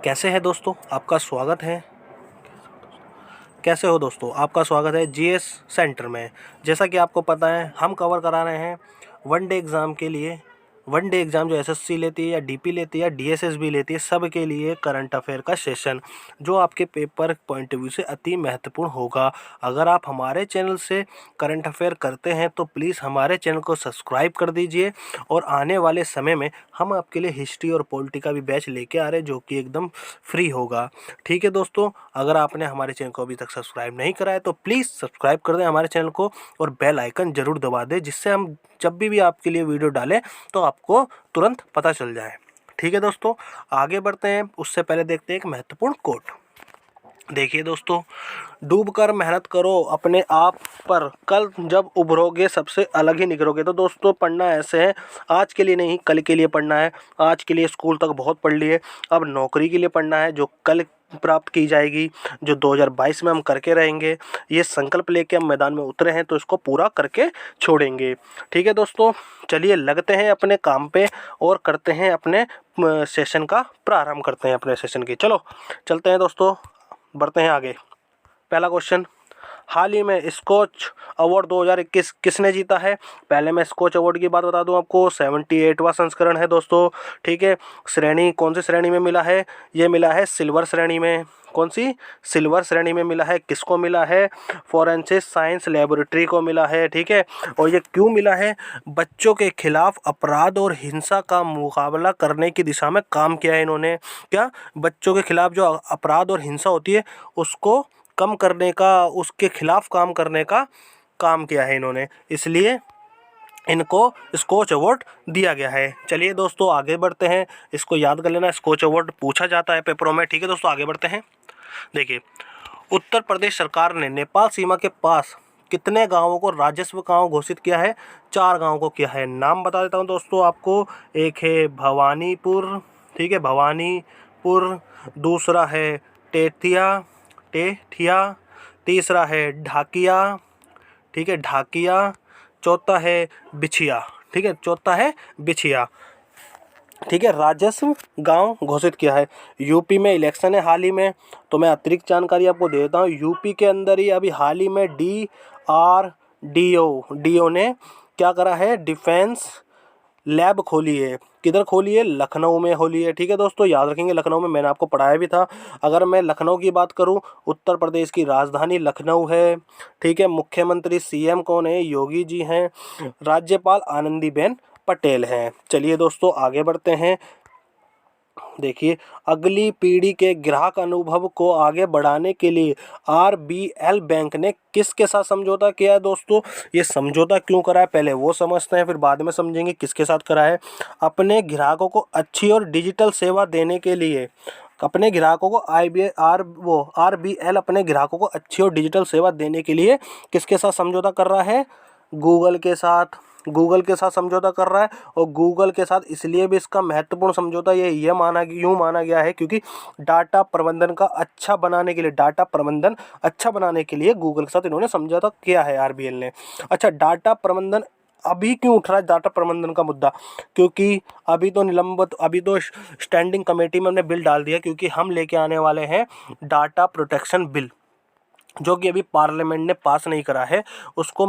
कैसे हैं दोस्तों, आपका स्वागत है। कैसे हो दोस्तों, आपका स्वागत है जीएस सेंटर में। जैसा कि आपको पता है, हम कवर करा रहे हैं वनडे एग्ज़ाम के लिए। वनडे एग्ज़ाम जो एसएससी लेती है या डीपी लेती है या डीएसएस भी लेती है, सब के लिए करंट अफेयर का सेशन जो आपके पेपर पॉइंट ऑफ व्यू से अति महत्वपूर्ण होगा। अगर आप हमारे चैनल से करंट अफेयर करते हैं तो प्लीज़ हमारे चैनल को सब्सक्राइब कर दीजिए। और आने वाले समय में हम आपके लिए हिस्ट्री और पॉलिटी का भी बैच लेके आ रहे हैं, जो कि एकदम फ्री होगा। ठीक है दोस्तों, अगर आपने हमारे चैनल को अभी तक सब्सक्राइब नहीं करा है तो प्लीज़ सब्सक्राइब कर दें हमारे चैनल को और बेल आइकन ज़रूर दबा दें, जिससे हम जब भी आपके लिए वीडियो डालें तो आपको तुरंत पता चल जाए। ठीक है दोस्तों, आगे बढ़ते हैं। उससे पहले देखते हैं एक महत्वपूर्ण कोट। देखिए दोस्तों, डूब कर मेहनत करो अपने आप पर, कल जब उभरोगे सबसे अलग ही निखरोगे। तो दोस्तों, पढ़ना ऐसे है, आज के लिए नहीं कल के लिए पढ़ना है। आज के लिए स्कूल तक बहुत पढ़ लिए, अब नौकरी के लिए पढ़ना है जो कल प्राप्त की जाएगी, जो 2022 में हम करके रहेंगे। ये संकल्प लेके हम मैदान में उतरे हैं तो इसको पूरा करके छोड़ेंगे। ठीक है दोस्तों, चलिए लगते हैं अपने काम पे और करते हैं अपने सेशन का प्रारंभ करते हैं अपने सेशन की। चलो चलते हैं दोस्तों, बढ़ते हैं आगे। पहला क्वेश्चन, हाल ही में स्कॉच अवार्ड 2021 किसने जीता है? पहले मैं स्कॉच अवार्ड की बात बता दूं आपको, 78वां संस्करण है दोस्तों। ठीक है, श्रेणी कौन सी श्रेणी में मिला है? ये मिला है सिल्वर श्रेणी में। कौन सी? सिल्वर श्रेणी में मिला है। किसको मिला है? फॉरेंसिक साइंस लेबोरेटरी को मिला है। ठीक है, और ये क्यों मिला है? बच्चों के खिलाफ अपराध और हिंसा का मुकाबला करने की दिशा में काम किया है इन्होंने। क्या? बच्चों के खिलाफ जो अपराध और हिंसा होती है उसको कम करने का, उसके खिलाफ काम करने का काम किया है इन्होंने, इसलिए इनको स्कॉच अवार्ड दिया गया है। चलिए दोस्तों आगे बढ़ते हैं, इसको याद कर लेना, स्कॉच अवार्ड पूछा जाता है पेपरों में। ठीक है दोस्तों, आगे बढ़ते हैं। देखिए, उत्तर प्रदेश सरकार ने नेपाल सीमा के पास कितने गांवों को राजस्व गांव घोषित किया है? 4 गांवों को किया है। नाम बता देता हूं दोस्तों आपको। एक है भवानीपुर, ठीक है, भवानीपुर। दूसरा है टेठिया। तीसरा है ढाकिया, ठीक है, ढाकिया। चौथा है बिछिया, ठीक है, चौथा है बिछिया। ठीक है, राजस्व गांव घोषित किया है। यूपी में इलेक्शन है हाल ही में, तो मैं अतिरिक्त जानकारी आपको दे देता हूँ। यूपी के अंदर ही अभी हाल ही में डीआरडीओ ने क्या करा है? डिफेंस लैब खोली है। किधर खोली है? लखनऊ में खोली है। ठीक है दोस्तों, याद रखेंगे लखनऊ में, मैंने आपको पढ़ाया भी था। अगर मैं लखनऊ की बात करूं, उत्तर प्रदेश की राजधानी लखनऊ है। ठीक है, मुख्यमंत्री सीएम कौन है? योगी जी हैं। राज्यपाल आनंदीबेन पटेल हैं। चलिए दोस्तों आगे बढ़ते हैं। देखिए, अगली पीढ़ी के ग्राहक अनुभव को आगे बढ़ाने के लिए आरबीएल बैंक ने किसके साथ समझौता किया है दोस्तों? ये समझौता क्यों करा है पहले वो समझते हैं, फिर बाद में समझेंगे किसके साथ करा है। अपने ग्राहकों को अच्छी और डिजिटल सेवा देने के लिए, अपने ग्राहकों को आरबीएल अपने ग्राहकों को अच्छी और डिजिटल सेवा देने के लिए किसके साथ समझौता कर रहा है? गूगल के साथ। गूगल के साथ समझौता कर रहा है। और गूगल के साथ इसलिए भी इसका महत्वपूर्ण समझौता ये यूँ माना गया है क्योंकि डाटा प्रबंधन अच्छा बनाने के लिए गूगल के साथ इन्होंने समझौता किया है आरबीएल ने। अच्छा, डाटा प्रबंधन अभी क्यों उठ रहा है डाटा प्रबंधन का मुद्दा? क्योंकि अभी तो स्टैंडिंग कमेटी में हमने बिल डाल दिया, क्योंकि हम लेके आने वाले हैं डाटा प्रोटेक्शन बिल, जो कि अभी पार्लियामेंट ने पास नहीं करा है। उसको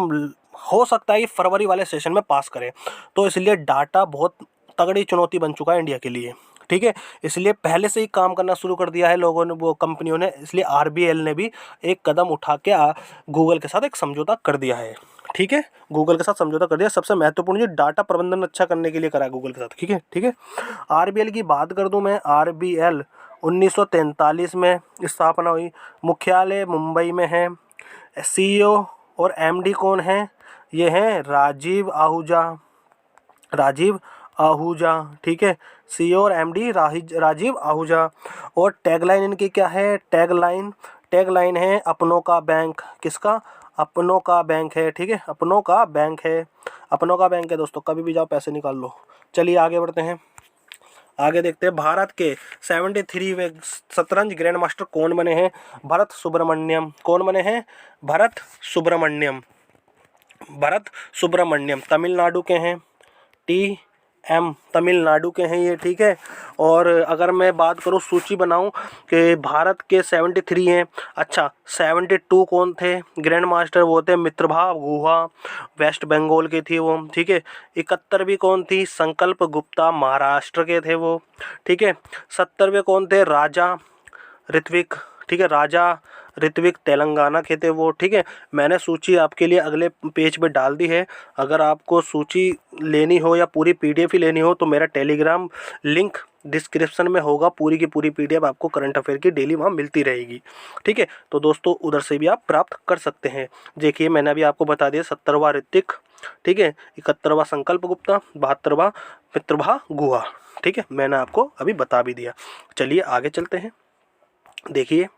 हो सकता है कि फरवरी वाले सेशन में पास करें। तो इसलिए डाटा बहुत तगड़ी चुनौती बन चुका है इंडिया के लिए। ठीक है, इसलिए पहले से ही काम करना शुरू कर दिया है लोगों ने, वो कंपनियों ने। इसलिए आरबीएल ने भी एक कदम उठा के गूगल के साथ एक समझौता कर दिया है। ठीक है, गूगल के साथ समझौता कर दिया। सबसे महत्वपूर्ण जो डाटा प्रबंधन अच्छा करने के लिए करा है गूगल के साथ। ठीक है, ठीक है। आरबीएल की बात कर दूं मैं, आरबीएल 1943 में स्थापना हुई। मुख्यालय मुंबई में है। सीईओ और एमडी कौन है? ये हैं राजीव आहूजा। ठीक है, सीईओ और एमडी राजीव आहूजा। और टैगलाइन इनकी क्या है? टैगलाइन है अपनों का बैंक। किसका? अपनों का बैंक है। ठीक है, अपनों का बैंक है। अपनों का बैंक है दोस्तों, कभी भी जाओ पैसे निकाल लो। चलिए आगे बढ़ते हैं। आगे देखते हैं, भारत के 73वें शतरंज ग्रैंड मास्टर कौन बने हैं? भरत सुब्रमण्यम। कौन बने हैं? भरत सुब्रमण्यम तमिलनाडु के हैं। एम तमिलनाडु के हैं ये, ठीक है। और अगर मैं बात करूँ सूची बनाऊँ कि भारत के 73 हैं। अच्छा 72 कौन थे ग्रैंड मास्टर, वो थे मित्रभा गुहा, वेस्ट बंगाल की थी वो, ठीक है। 71वीं कौन थी, संकल्प गुप्ता, महाराष्ट्र के थे वो, ठीक है। 70वें कौन थे, राजा ऋत्विक, ठीक है, राजा ऋत्विक तेलंगाना के थे वो, ठीक है। मैंने सूची आपके लिए अगले पेज पे डाल दी है। अगर आपको सूची लेनी हो या पूरी पीडीएफ ही लेनी हो तो मेरा टेलीग्राम लिंक डिस्क्रिप्शन में होगा, पूरी की पूरी पीडीएफ आपको करंट अफेयर की डेली वहाँ मिलती रहेगी, ठीक है। तो दोस्तों उधर से भी आप प्राप्त कर सकते हैं। देखिए मैंने अभी आपको बता दिया 70वां ऋत्विक, ठीक है, 71वां संकल्प गुप्ता, 72वां मित्रभा गुहा, ठीक है, मैंने आपको अभी बता भी दिया। चलिए आगे चलते हैं। देखिए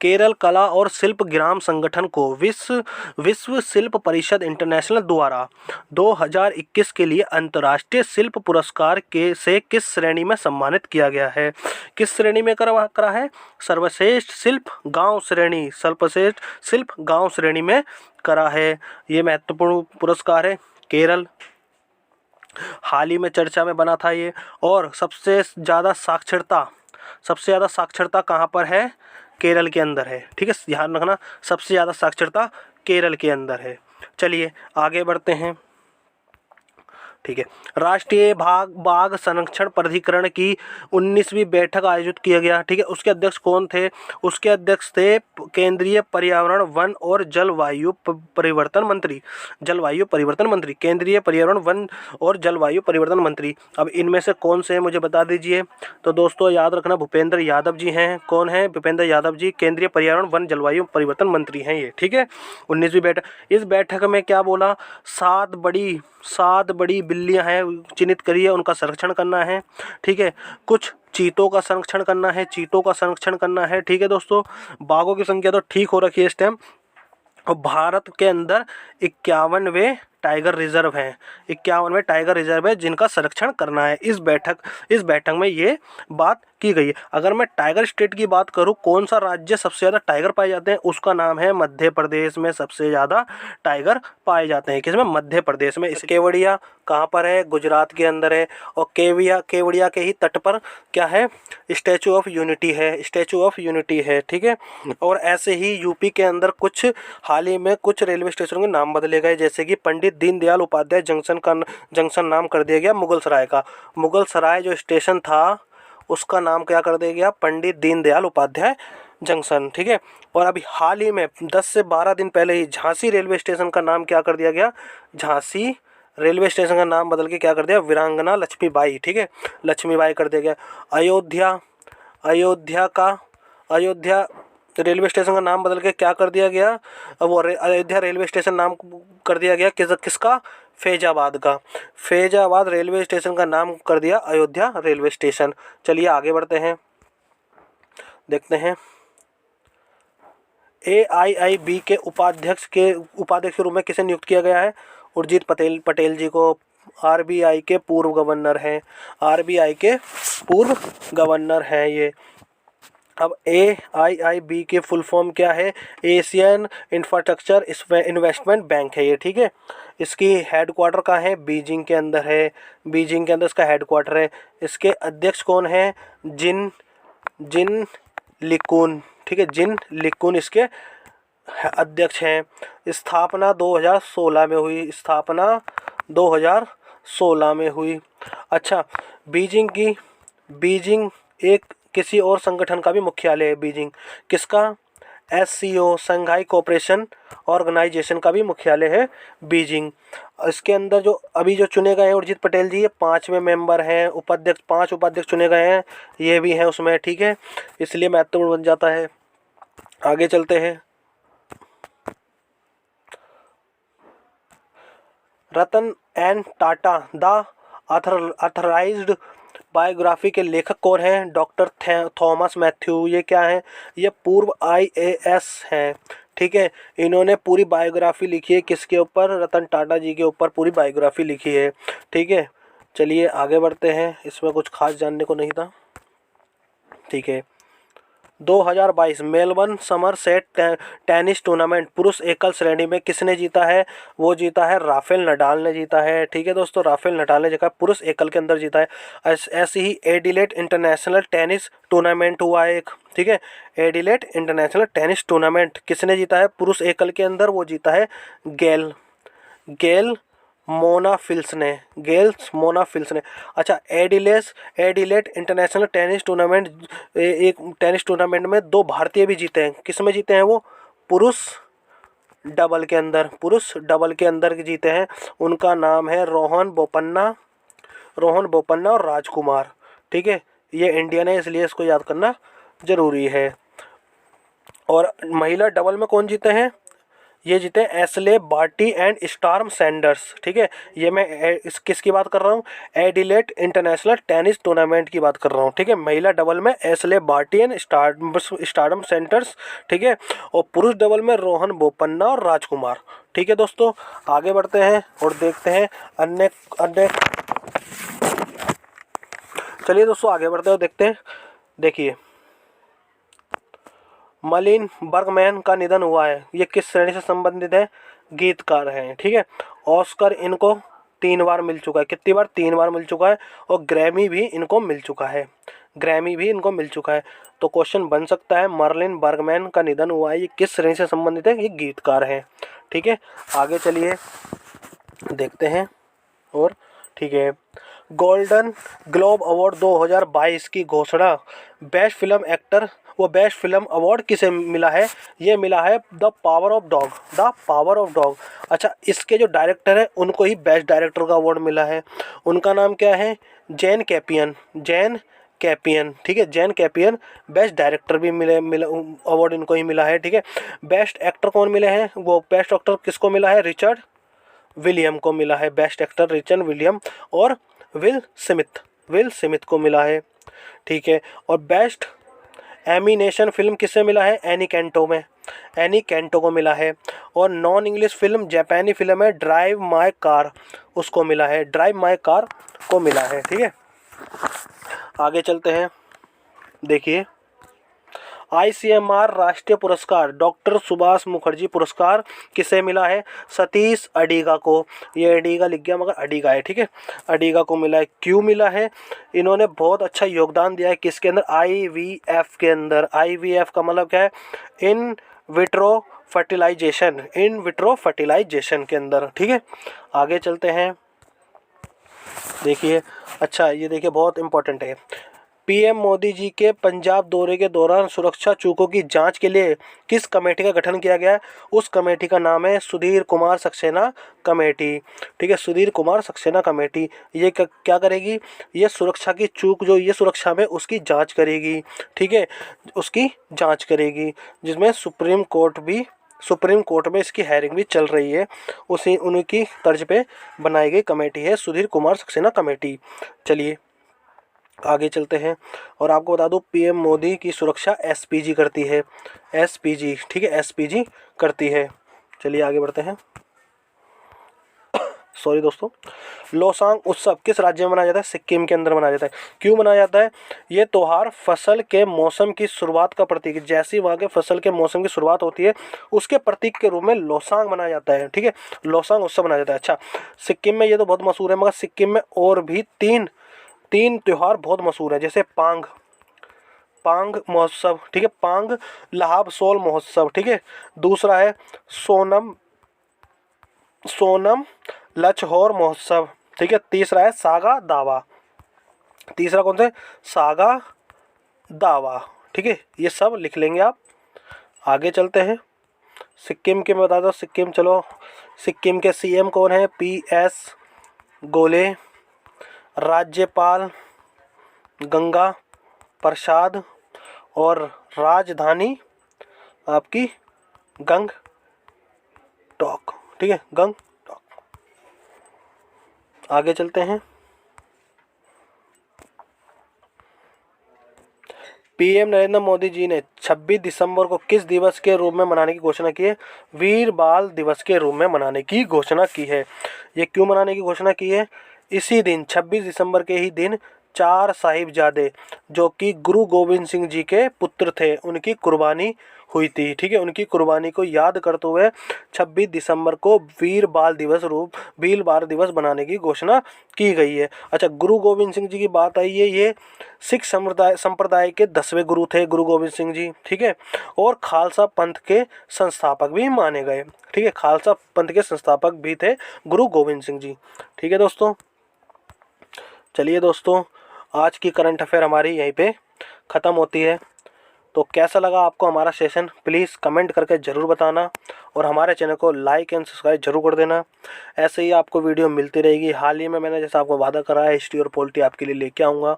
केरल कला और शिल्प ग्राम संगठन को विश्व शिल्प परिषद इंटरनेशनल द्वारा 2021 के लिए अंतर्राष्ट्रीय शिल्प पुरस्कार के से किस श्रेणी में सम्मानित किया गया है। किस श्रेणी में करा है, सर्वश्रेष्ठ शिल्प गांव श्रेणी, सर्वश्रेष्ठ शिल्प गांव श्रेणी में करा है। ये महत्वपूर्ण पुरस्कार है। केरल हाल ही में चर्चा में बना था ये। और सबसे ज़्यादा साक्षरता कहाँ पर है, केरल के अंदर है, ठीक है, ध्यान रखना, सबसे ज़्यादा साक्षरता केरल के अंदर है। चलिए आगे बढ़ते हैं, ठीक है। राष्ट्रीय बाघ संरक्षण प्राधिकरण की 19वीं बैठक आयोजित किया गया, ठीक है। उसके अध्यक्ष कौन थे, उसके अध्यक्ष थे केंद्रीय पर्यावरण वन और जलवायु परिवर्तन मंत्री, केंद्रीय पर्यावरण वन और जलवायु परिवर्तन मंत्री। अब इनमें से कौन से हैं मुझे बता दीजिए। तो दोस्तों याद रखना भूपेंद्र यादव जी हैं। कौन है, भूपेंद्र यादव जी केंद्रीय पर्यावरण वन जलवायु परिवर्तन मंत्री हैं ये, ठीक है। 19वीं बैठक, इस बैठक में क्या बोला, 7 बड़ी बिल्लियां हैं चिन्हित करिए, उनका संरक्षण करना है, ठीक है। कुछ चीतों का संरक्षण करना है, ठीक है दोस्तों। बाघों की संख्या तो ठीक हो रखी है इस टाइम। और भारत के अंदर 51वें टाइगर रिजर्व हैं, 51वें टाइगर रिजर्व है जिनका संरक्षण करना है। इस बैठक में ये बात की गई है। अगर मैं टाइगर स्टेट की बात करूं, कौन सा राज्य सबसे ज़्यादा टाइगर पाए जाते हैं, उसका नाम है मध्य प्रदेश में सबसे ज़्यादा टाइगर पाए जाते हैं। किसमें, मध्य प्रदेश में। इस केवड़िया कहाँ पर है, गुजरात के अंदर है। और केवड़िया के ही तट पर क्या है, स्टैचू ऑफ यूनिटी है, ठीक है। और ऐसे ही यूपी के अंदर कुछ हाल ही में कुछ रेलवे स्टेशन के नाम बदले गए, जैसे कि पंडित दीनदयाल उपाध्याय जंक्शन नाम कर दिया गया मुगलसराय का। मुगलसराय जो स्टेशन था उसका नाम क्या कर दिया गया, पंडित दीनदयाल उपाध्याय जंक्शन, ठीक है। और अभी हाल ही में 10 से 12 दिन पहले ही झांसी रेलवे स्टेशन का नाम क्या कर दिया गया, झांसी रेलवे स्टेशन का नाम बदल के क्या कर दिया, वीरांगना लक्ष्मीबाई, ठीक है, लक्ष्मीबाई कर दिया गया। अयोध्या रेलवे स्टेशन का नाम बदल के क्या कर दिया गया, वो अयोध्या रेलवे स्टेशन नाम कर दिया गया किसका, फैजाबाद का। फैजाबाद रेलवे स्टेशन का नाम कर दिया अयोध्या रेलवे स्टेशन। चलिए आगे बढ़ते हैं, देखते हैं। AIIB के उपाध्यक्ष के रूप में किसे नियुक्त किया गया है, उर्जित पटेल जी को। RBI के पूर्व गवर्नर हैं ये। अब AIIB के फुल फॉर्म क्या है, एशियन इंफ्रास्ट्रक्चर इन्वेस्टमेंट बैंक है ये, ठीक है। इसकी हेडक्वार्टर कहाँ है, बीजिंग के अंदर है, बीजिंग के अंदर इसका हेडक्वार्टर है। इसके अध्यक्ष कौन है, जिन लिकुन, ठीक है, जिन लिकुन इसके अध्यक्ष हैं। स्थापना 2016 में हुई। अच्छा, बीजिंग एक किसी और संगठन का भी मुख्यालय है, बीजिंग किसका, SCO संघाई कोऑपरेशन ऑर्गेनाइजेशन का भी मुख्यालय है बीजिंग। इसके अंदर जो अभी जो चुने गए हैं उर्जित पटेल जी, ये 5वें मेंबर हैं, 5 उपाध्यक्ष चुने गए हैं, ये भी हैं उसमें, ठीक है, इसलिए महत्वपूर्ण बन जाता है। आगे चलते हैं। Ratan N Tata the authorised biography के लेखक कौन हैं, डॉक्टर थॉमस मैथ्यू। ये क्या है, ये पूर्व IAS हैं, ठीक है। इन्होंने पूरी बायोग्राफी लिखी है किसके ऊपर, रतन टाटा जी के ऊपर पूरी बायोग्राफी लिखी है, ठीक है। चलिए आगे बढ़ते हैं, इसमें कुछ खास जानने को नहीं था, ठीक है। 2022 Melbourne summer set tennis tournament पुरुष एकल श्रेणी में किसने जीता है? वो जीता है राफेल नडाल ने जीता है। ठीक है दोस्तों, राफेल नडाल ने जीता, पुरुष एकल के अंदर जीता है। ऐसे ही एडिलेड इंटरनेशनल टेनिस टूर्नामेंट हुआ है एक। ठीक है, एडिलेड इंटरनेशनल टेनिस टूर्नामेंट किसने जीता है पुरुष एकल के अंदर? वो जीता है गेल मोनाफिल्स ने। अच्छा, एडिलेड इंटरनेशनल टेनिस टूर्नामेंट, एक टेनिस टूर्नामेंट में 2 भारतीय भी जीते हैं। किस में जीते हैं वो? पुरुष डबल के अंदर जीते हैं। उनका नाम है रोहन बोपन्ना और राजकुमार। ठीक है, ये इंडियन है इसलिए इसको याद करना जरूरी है। और महिला डबल में कौन जीते हैं? ये जीते Ashleigh Barty and Storm Sanders. ठीक है, ये मैं किसकी बात कर रहा हूँ? एडिलेड इंटरनेशनल टेनिस टूर्नामेंट की बात कर रहा हूँ। ठीक है, महिला डबल में Ashleigh Barty and Storm Sanders. ठीक है, और पुरुष डबल में रोहन बोपन्ना और राजकुमार। ठीक है दोस्तों, आगे बढ़ते हैं और देखते हैं अन्य। चलिए दोस्तों आगे बढ़ते हैं, देखते हैं। देखिए, मलिन बर्गमैन का निधन हुआ है। ये किस श्रेणी से संबंधित है? गीतकार हैं। ठीक है, ऑस्कर इनको 3 बार मिल चुका है। कितनी बार? 3 बार मिल चुका है। और ग्रैमी भी इनको मिल चुका है। तो क्वेश्चन बन सकता है, मर्लिन बर्गमैन का निधन हुआ है, ये किस श्रेणी से संबंधित है? ये गीतकार हैं। ठीक है, आगे चलिए देखते हैं। और ठीक है, गोल्डन ग्लोब अवार्ड 2022 की घोषणा बेस्ट फिल्म एक्टर वो बेस्ट फिल्म अवार्ड किसे मिला है? ये मिला है द पावर ऑफ डॉग। अच्छा, इसके जो डायरेक्टर हैं उनको ही बेस्ट डायरेक्टर का अवार्ड मिला है। उनका नाम क्या है? जैन कैपियन। ठीक है, जैन कैपियन। बेस्ट डायरेक्टर भी मिला अवार्ड इनको ही मिला है। ठीक है, बेस्ट एक्टर कौन मिले हैं? वो बेस्ट एक्टर किसको मिला है? रिचर्ड विलियम को मिला है। बेस्ट एक्टर रिचर्ड विलियम और विल स्मिथ को मिला है। ठीक है, और बेस्ट एनिमेशन फिल्म किससे मिला है? एनी कैंटो को मिला है। और नॉन इंग्लिश फिल्म जापानी फिल्म है ड्राइव माय कार को मिला है। ठीक है, आगे चलते हैं। देखिए, ICMR राष्ट्रीय पुरस्कार डॉक्टर सुभाष मुखर्जी पुरस्कार किसे मिला है? सतीश अडिगा को। ये अडिगा लिख गया मगर अडिगा है। ठीक है, अडिगा को मिला है। क्यों मिला है? इन्होंने बहुत अच्छा योगदान दिया है किसके अंदर? IVF के अंदर। IVF का मतलब क्या है? इन विट्रो फर्टिलाइजेशन के अंदर। ठीक है, आगे चलते हैं। देखिए, अच्छा ये देखिए बहुत इंपॉर्टेंट है। पीएम मोदी जी के पंजाब दौरे के दौरान सुरक्षा चूकों की जांच के लिए किस कमेटी का गठन किया गया है? उस कमेटी का नाम है सुधीर कुमार सक्सेना कमेटी। ठीक है, सुधीर कुमार सक्सेना कमेटी। ये क्या करेगी? ये सुरक्षा की चूक जो ये सुरक्षा में उसकी जांच करेगी। ठीक है, उसकी जांच करेगी, जिसमें सुप्रीम कोर्ट में इसकी हेयरिंग भी चल रही है। उनकी तर्ज पे बनाई गई कमेटी है सुधीर कुमार सक्सेना कमेटी। चलिए आगे चलते हैं और आपको बता दूं, पीएम मोदी की सुरक्षा एसपीजी करती है। ठीक है, एसपीजी करती है। चलिए आगे बढ़ते हैं। सॉरी दोस्तों, लोसांग उत्सव किस राज्य में मनाया जाता है? सिक्किम के अंदर मनाया जाता है। क्यों मनाया जाता है? ये त्योहार फसल के मौसम की शुरुआत का प्रतीक है। जैसी वहाँ के फसल के मौसम की शुरुआत होती है उसके प्रतीक के रूप में लोसांग मनाया जाता है। ठीक है, लोसांग उत्सव मनाया जाता है। अच्छा, सिक्किम में ये तो बहुत मशहूर है, मगर सिक्किम में और भी तीन त्योहार बहुत मशहूर है। जैसे पांग महोत्सव। ठीक है, पांग लहाब सोल महोत्सव। ठीक है, दूसरा है सोनम लचहौर महोत्सव। ठीक है, तीसरा है सागा दावा। तीसरा कौन सा? सागा दावा। ठीक है, ये सब लिख लेंगे आप। आगे चलते हैं। सिक्किम के मैं बता दो, सिक्किम के सीएम कौन है? PS गोले। राज्यपाल गंगा प्रसाद और राजधानी आपकी गंगटोक। ठीक है, गंगटोक। आगे चलते हैं। पीएम नरेंद्र मोदी जी ने 26 दिसंबर को किस दिवस के रूप में मनाने की घोषणा की है? वीर बाल दिवस के रूप में मनाने की घोषणा की है। ये क्यों मनाने की घोषणा की है? इसी दिन 26 दिसंबर के ही दिन 4 साहिबजादे जो कि गुरु गोविंद सिंह जी के पुत्र थे, उनकी कुर्बानी हुई थी। ठीक है, उनकी कुर्बानी को याद करते हुए 26 दिसंबर को वीर बाल दिवस बनाने की घोषणा की गई है। अच्छा, गुरु गोविंद सिंह जी की बात आई है, ये सिख संप्रदाय के 10वें गुरु थे गुरु गोविंद सिंह जी। ठीक है, और खालसा पंथ के संस्थापक भी माने गए। ठीक है, खालसा पंथ के संस्थापक भी थे गुरु गोविंद सिंह जी। ठीक है दोस्तों, चलिए दोस्तों, आज की करंट अफेयर हमारी यहीं पे ख़त्म होती है। तो कैसा लगा आपको हमारा सेशन, प्लीज़ कमेंट करके ज़रूर बताना और हमारे चैनल को लाइक एंड सब्सक्राइब जरूर कर देना। ऐसे ही आपको वीडियो मिलती रहेगी। हाल ही में मैंने जैसा आपको वादा करा है, हिस्ट्री और पॉलिटी आपके लिए लेके आऊँगा।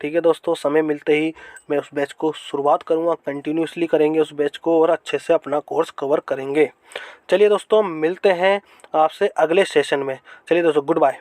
ठीक है दोस्तों, समय मिलते ही मैं उस बैच को शुरुआत करूँगा, कंटिन्यूसली करेंगे उस बैच को और अच्छे से अपना कोर्स कवर करेंगे। चलिए दोस्तों, मिलते हैं आपसे अगले सेशन में। चलिए दोस्तों, गुड बाय।